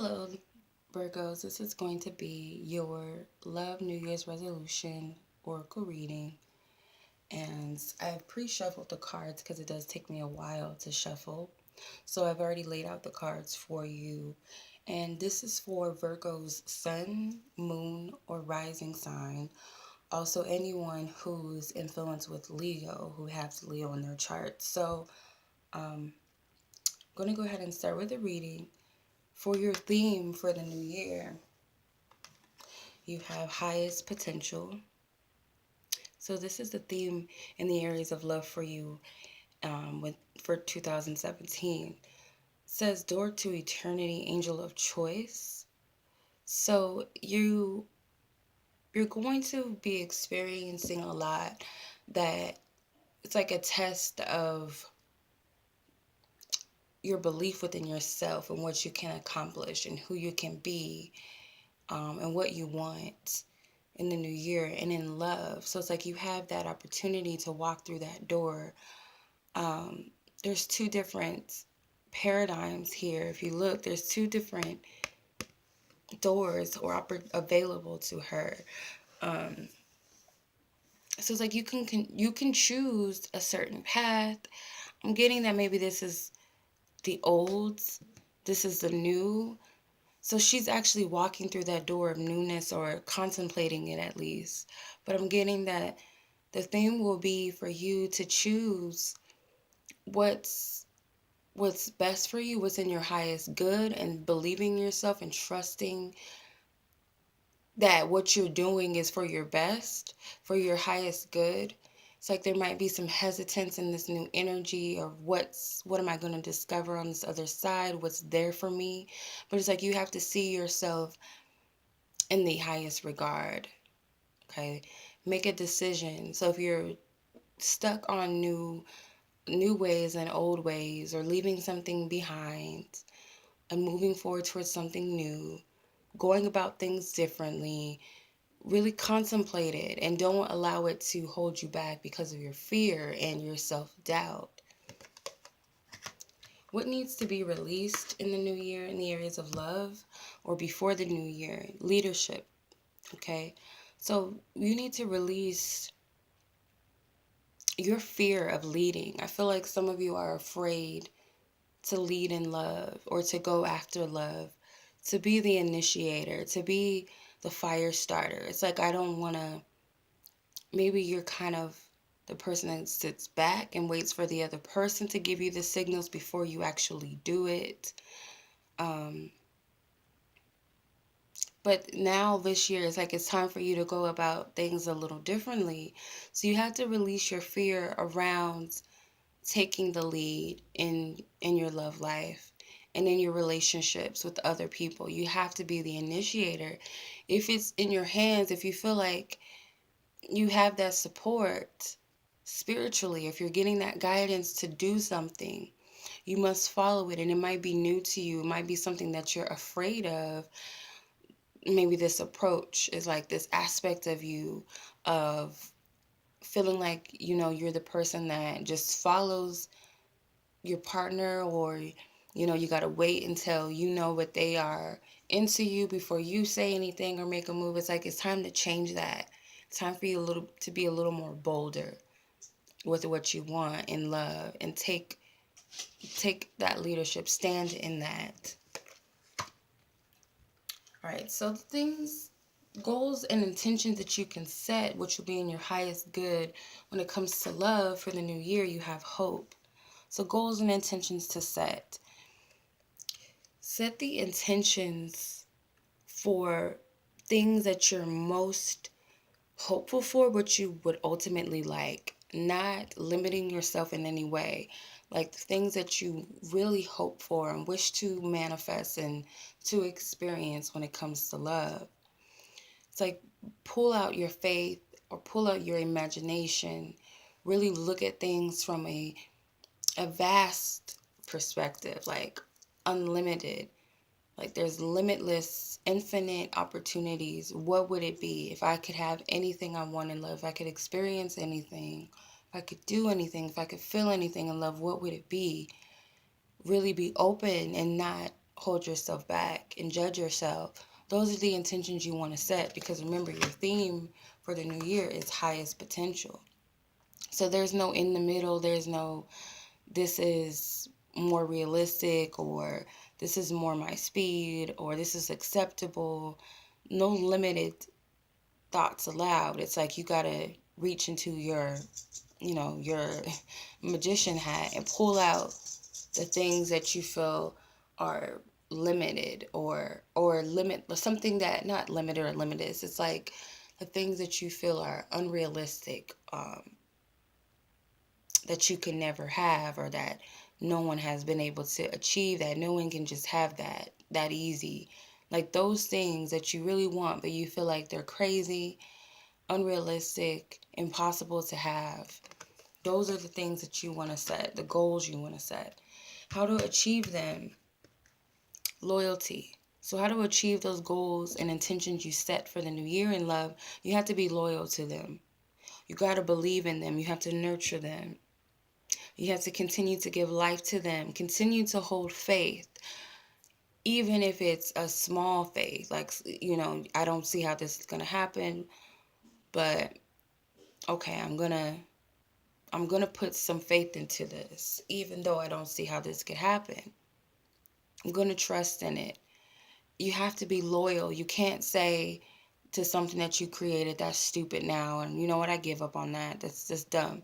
Hello, Virgos. This is going to be your Love New Year's Resolution Oracle reading. And I've pre-shuffled the cards because it does take me a while to shuffle. So I've already laid out the cards for you. And this is for Virgo's sun, moon, or rising sign. Also, anyone who's influenced with Leo, who has Leo in their chart. So I'm going to go ahead and start with the reading. For your theme for the new year, you have highest potential. So this is the theme in the areas of love for you for 2017. It says door to eternity, angel of choice. So you're going to be experiencing a lot that it's like a test of your belief within yourself and what you can accomplish and who you can be, and what you want in the new year and in love. So it's like you have that opportunity to walk through that door. There's two different paradigms here. If you look, there's two different doors or available to her. So it's like you can choose a certain path. I'm getting that maybe this is the old, this is the new. So she's actually walking through that door of newness or contemplating it at least. But I'm getting that the theme will be for you to choose what's best for you, what's in your highest good, and believing yourself and trusting that what you're doing is for your best, for your highest good. It's like there might be some hesitance in this new energy, or what am I going to discover on this other side, what's there for me. But it's like you have to see yourself in the highest regard. Okay, make a decision. So if you're stuck on new ways and old ways, or leaving something behind and moving forward towards something new, going about things differently, really contemplate it and don't allow it to hold you back because of your fear and your self-doubt. What needs to be released in the new year in the areas of love, or before the new year? Leadership. Okay, so you need to release your fear of leading. I feel like some of you are afraid to lead in love, or to go after love, to be the initiator, to be the fire starter. It's like, I don't want to, maybe you're kind of the person that sits back and waits for the other person to give you the signals before you actually do it. But now this year, it's like it's time for you to go about things a little differently. So you have to release your fear around taking the lead in your love life and in your relationships with other people. You have to be the initiator. If it's in your hands, if you feel like you have that support spiritually, if you're getting that guidance to do something, you must follow it. And it might be new to you, it might be something that you're afraid of. Maybe this approach is like this aspect of you, of feeling like, you're the person that just follows your partner, or you got to wait until you know what they are into you before you say anything or make a move. It's like it's time to change that. It's time for you to be a little more bolder with what you want in love, and take that leadership, stand in that. All right, so the things, goals and intentions that you can set, which will be in your highest good when it comes to love for the new year, you have hope. So goals and intentions to set. Set the intentions for things that you're most hopeful for, what you would ultimately like, not limiting yourself in any way. Like the things that you really hope for and wish to manifest and to experience when it comes to love. It's like pull out your faith or pull out your imagination. Really look at things from a vast perspective, like unlimited. Like there's limitless, infinite opportunities. What would it be if I could have anything I want in love? If I could experience anything, if I could do anything, if I could feel anything in love, what would it be? Really be open and not hold yourself back and judge yourself. Those are the intentions you want to set, because remember, your theme for the new year is highest potential. So there's no in the middle, there's no this is more realistic, or this is more my speed, or this is acceptable. No limited thoughts allowed. It's like you got to reach into your magician hat and pull out the things that you feel are limited, or limit something that not limited or limitless. It's like the things that you feel are unrealistic, that you can never have, or that no one has been able to achieve, that no one can just have that easy. Like those things that you really want, but you feel like they're crazy, unrealistic, impossible to have. Those are the things that you want to set, the goals you want to set. How to achieve them? Loyalty. So how to achieve those goals and intentions you set for the new year in love? You have to be loyal to them. You got to believe in them. You have to nurture them. You have to continue to give life to them. Continue to hold faith, even if it's a small faith. Like, I don't see how this is going to happen, but okay, I'm going to put some faith into this, even though I don't see how this could happen. I'm going to trust in it. You have to be loyal. You can't say to something that you created, that's stupid now, and you know what, I give up on that. That's just dumb.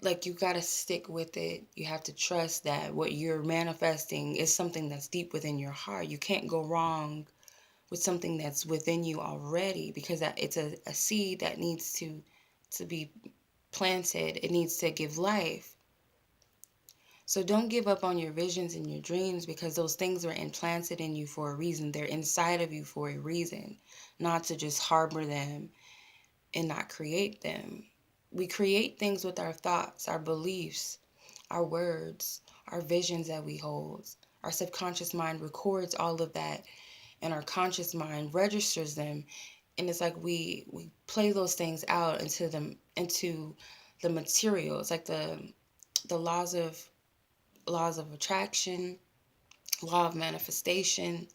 Like, you got to stick with it. You have to trust that what you're manifesting is something that's deep within your heart. You can't go wrong with something that's within you already, because it's a seed that needs to be planted. It needs to give life. So don't give up on your visions and your dreams, because those things are implanted in you for a reason. They're inside of you for a reason, not to just harbor them and not create them. We create things with our thoughts, our beliefs, our words, our visions that we hold. Our subconscious mind records all of that, and our conscious mind registers them. And it's like we play those things out into the material. It's like the laws of attraction, law of manifestation.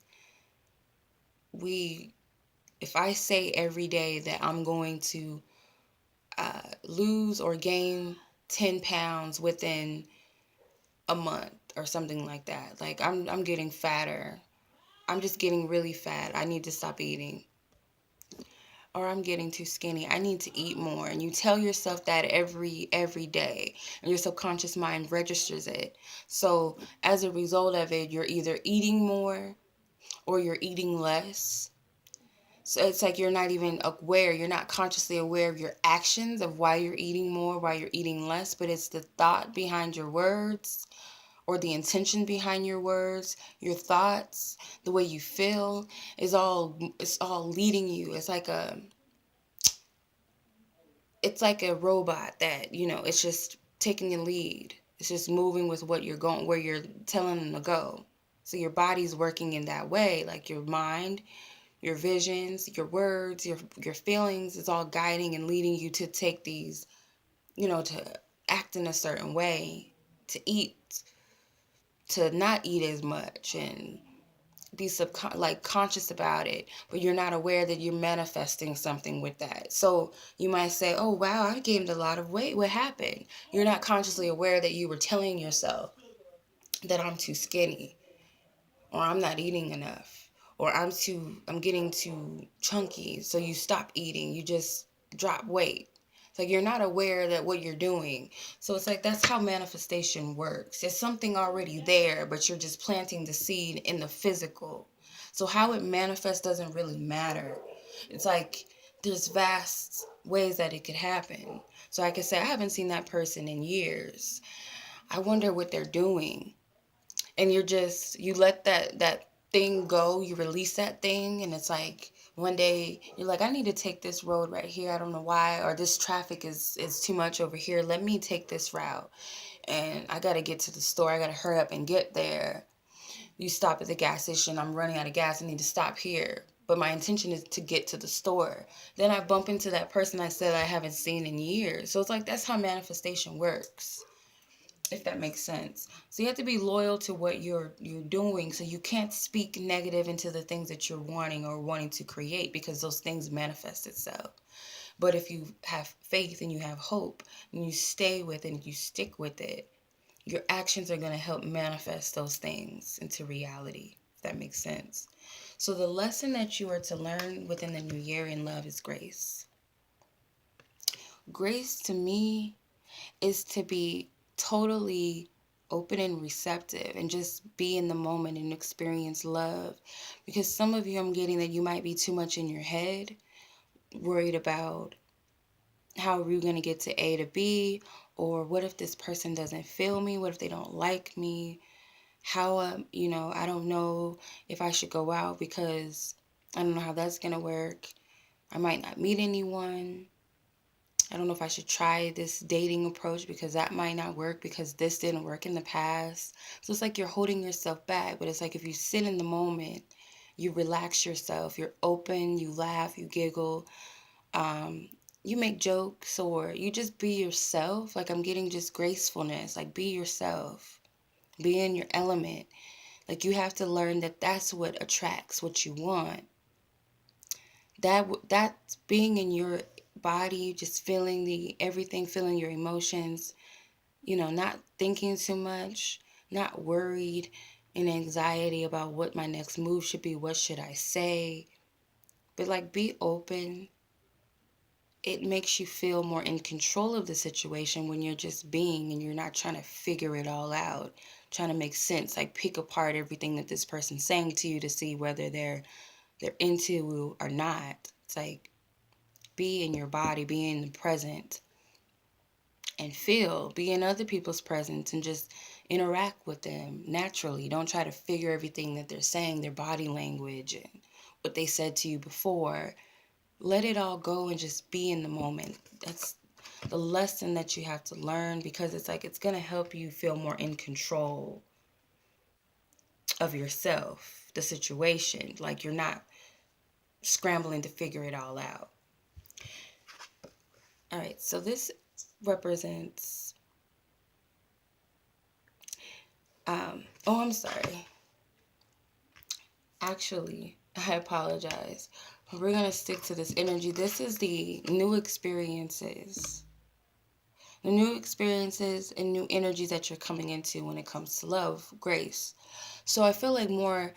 If I say every day that I'm going to lose or gain 10 pounds within a month or something like that, like I'm getting fatter, I'm just getting really fat, I need to stop eating, or I'm getting too skinny, I need to eat more, and you tell yourself that every day, and your subconscious mind registers it. So as a result of it, you're either eating more or you're eating less. So it's like you're not even aware, you're not consciously aware of your actions, of why you're eating more, why you're eating less, but it's the thought behind your words, or the intention behind your words, your thoughts, the way you feel it's all leading you. It's like a robot that, it's just taking a lead. It's just moving with what you're going, where you're telling them to go. So your body's working in that way, like your mind, your visions, your words, your feelings is all guiding and leading you to take these, to act in a certain way, to eat, to not eat as much, and be conscious about it, but you're not aware that you're manifesting something with that. So you might say, oh wow, I gained a lot of weight, what happened? You're not consciously aware that you were telling yourself that I'm too skinny, or I'm not eating enough, or I'm getting too chunky. So you stop eating, you just drop weight. It's like you're not aware that what you're doing. So it's like that's how manifestation works. It's something already there, but you're just planting the seed in the physical. So how it manifests doesn't really matter. It's like there's vast ways that it could happen. So I could say, I haven't seen that person in years, I wonder what they're doing. And you let that thing go, you release that thing, and it's like one day you're like, I need to take this road right here, I don't know why, or this traffic is too much over here, let me take this route, and I gotta get to the store, I gotta hurry up and get there. You stop at the gas station, I'm running out of gas, I need to stop here, but my intention is to get to the store. Then I bump into that person I said I haven't seen in years. So it's like that's how manifestation works. if that makes sense. So you have to be loyal to what you're doing. So you can't speak negative into the things that you're wanting or wanting to create, because those things manifest itself. But if you have faith and you have hope and you stay with it and you stick with it, your actions are going to help manifest those things into reality, if that makes sense. So the lesson that you are to learn within the new year in love is grace. Grace to me is to be totally open and receptive and just be in the moment and experience love. Because some of you, I'm getting that you might be too much in your head, worried about how are you going to get to A to B, or what if this person doesn't feel me? What if they don't like me? How, I don't know if I should go out because I don't know how that's going to work. I might not meet anyone. I don't know if I should try this dating approach because that might not work because this didn't work in the past. So it's like you're holding yourself back, but it's like if you sit in the moment, you relax yourself, you're open, you laugh, you giggle, um, you make jokes, or you just be yourself. Like I'm getting just gracefulness, like be yourself, be in your element. Like you have to learn that that's what attracts what you want. That's being in your body, just feeling the everything, feeling your emotions, not thinking too much, not worried and anxiety about what my next move should be, what should I say, but like be open. It makes you feel more in control of the situation when you're just being and you're not trying to figure it all out, trying to make sense, like pick apart everything that this person's saying to you to see whether they're into you or not. It's like be in your body, be in the present and feel, be in other people's presence and just interact with them naturally. Don't try to figure everything that they're saying, their body language and what they said to you before. Let it all go and just be in the moment. That's the lesson that you have to learn, because it's like it's going to help you feel more in control of yourself, the situation. Like you're not scrambling to figure it all out. All right, so this represents, I'm sorry. Actually, I apologize. We're going to stick to this energy. This is the new experiences. The new experiences and new energies that you're coming into when it comes to love, grace. So I feel like more,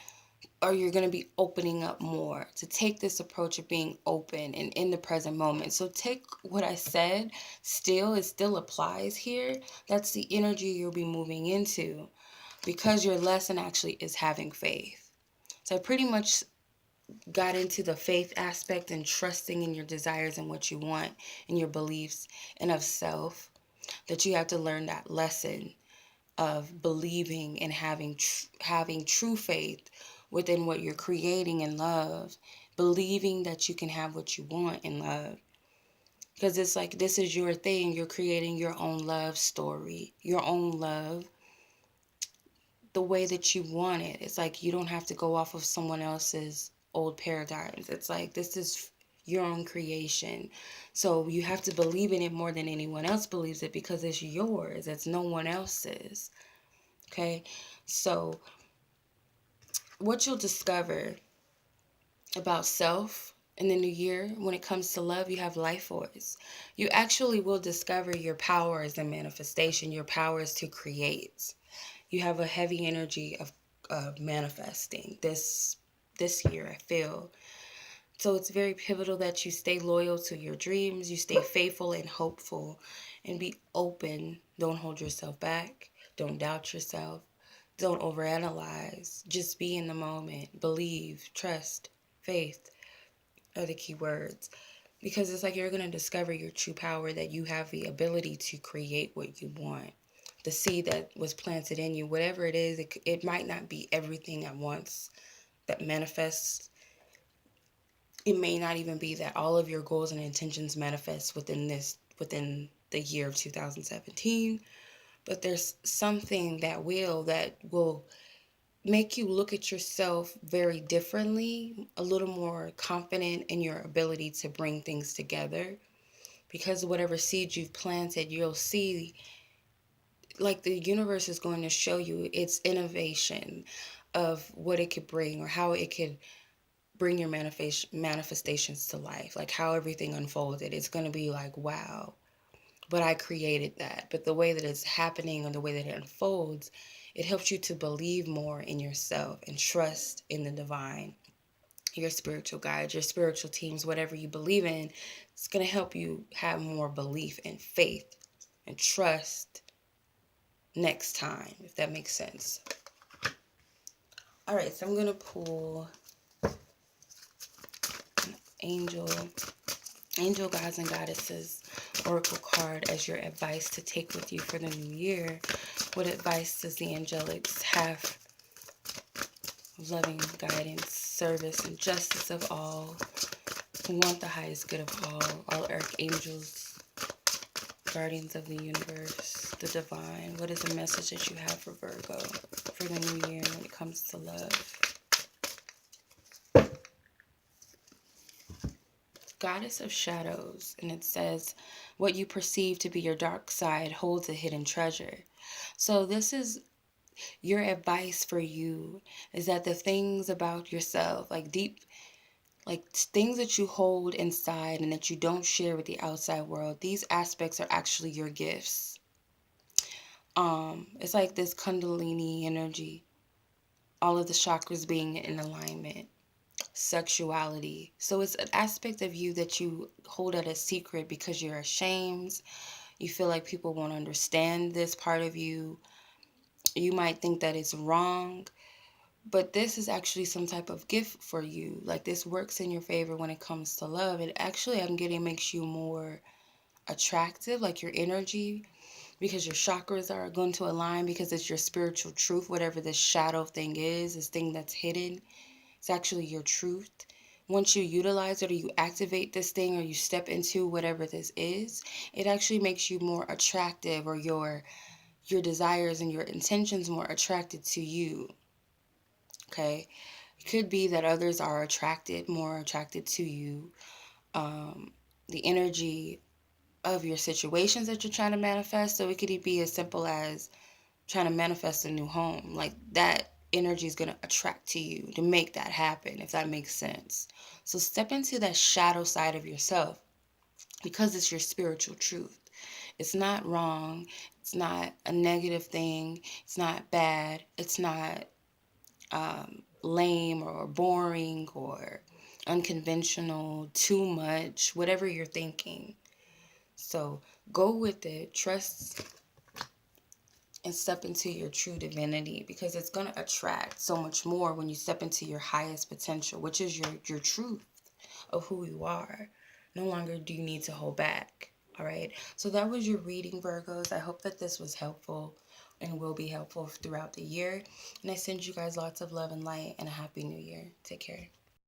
or you're going to be opening up more to take this approach of being open and in the present moment. So take what I said, it still applies here. That's the energy you'll be moving into, because your lesson actually is having faith. So I pretty much got into the faith aspect and trusting in your desires and what you want and your beliefs and of self, that you have to learn that lesson of believing and having true faith within what you're creating in love, believing that you can have what you want in love. Because it's like this is your thing. You're creating your own love story, your own love, the way that you want it. It's like you don't have to go off of someone else's old paradigms. It's like this is your own creation. So you have to believe in it more than anyone else believes it, because it's yours. It's no one else's. Okay? So what you'll discover about self in the new year when it comes to love, you have life force. You actually will discover your power as a manifestation, your powers to create. You have a heavy energy of manifesting this year, I feel. So it's very pivotal that you stay loyal to your dreams, you stay faithful and hopeful, and be open. Don't hold yourself back. Don't doubt yourself. Don't overanalyze. Just be in the moment. Believe, trust, faith are the key words. Because it's like you're going to discover your true power, that you have the ability to create what you want. The seed that was planted in you, whatever it is, it might not be everything at once that manifests. It may not even be that all of your goals and intentions manifest within the year of 2017, but there's something that will make you look at yourself very differently, a little more confident in your ability to bring things together. Because whatever seed you've planted, you'll see like the universe is going to show you its innovation of what it could bring or how it could bring your manifestations to life, like how everything unfolded. It's going to be like, wow, but I created that. But the way that it's happening and the way that it unfolds, it helps you to believe more in yourself and trust in the divine, your spiritual guides, your spiritual teams, whatever you believe in. It's going to help you have more belief and faith and trust next time, if that makes sense. All right, so I'm going to pull angel guides and goddesses oracle card as your advice to take with you for the new year. What advice does the angelics have? Loving guidance, service, and justice of all who want the highest good of all archangels, guardians of the universe, the divine. What is the message that you have for Virgo for the new year when it comes to love? Goddess of shadows, and it says, what you perceive to be your dark side holds a hidden treasure. So this is your advice for you, is that the things about yourself, like deep, like things that you hold inside and that you don't share with the outside world, these aspects are actually your gifts. It's like this kundalini energy, all of the chakras being in alignment, sexuality. So it's an aspect of you that you hold at a secret because you're ashamed. You feel like people won't understand this part of you. You might think that it's wrong, but this is actually some type of gift for you. Like this works in your favor when it comes to love. It actually, I'm getting, makes you more attractive, like your energy, because your chakras are going to align, because it's your spiritual truth. Whatever this shadow thing is, this thing that's hidden, it's actually your truth. Once you utilize it or you activate this thing or you step into whatever this is, it actually makes you more attractive, or your desires and your intentions more attracted to you. Okay? It could be that others are more attracted to you. The energy of your situations that you're trying to manifest. So it could be as simple as trying to manifest a new home. Like that energy is going to attract to you to make that happen, if that makes sense. So step into that shadow side of yourself, because it's your spiritual truth. It's not wrong. It's not a negative thing. It's not bad. It's not lame or boring or unconventional, too much, whatever you're thinking. So go with it, trust, and step into your true divinity, because it's going to attract so much more when you step into your highest potential, which is your truth of who you are. No longer do you need to hold back. All right. So that was your reading, Virgos. I hope that this was helpful and will be helpful throughout the year. And I send you guys lots of love and light and a happy new year. Take care.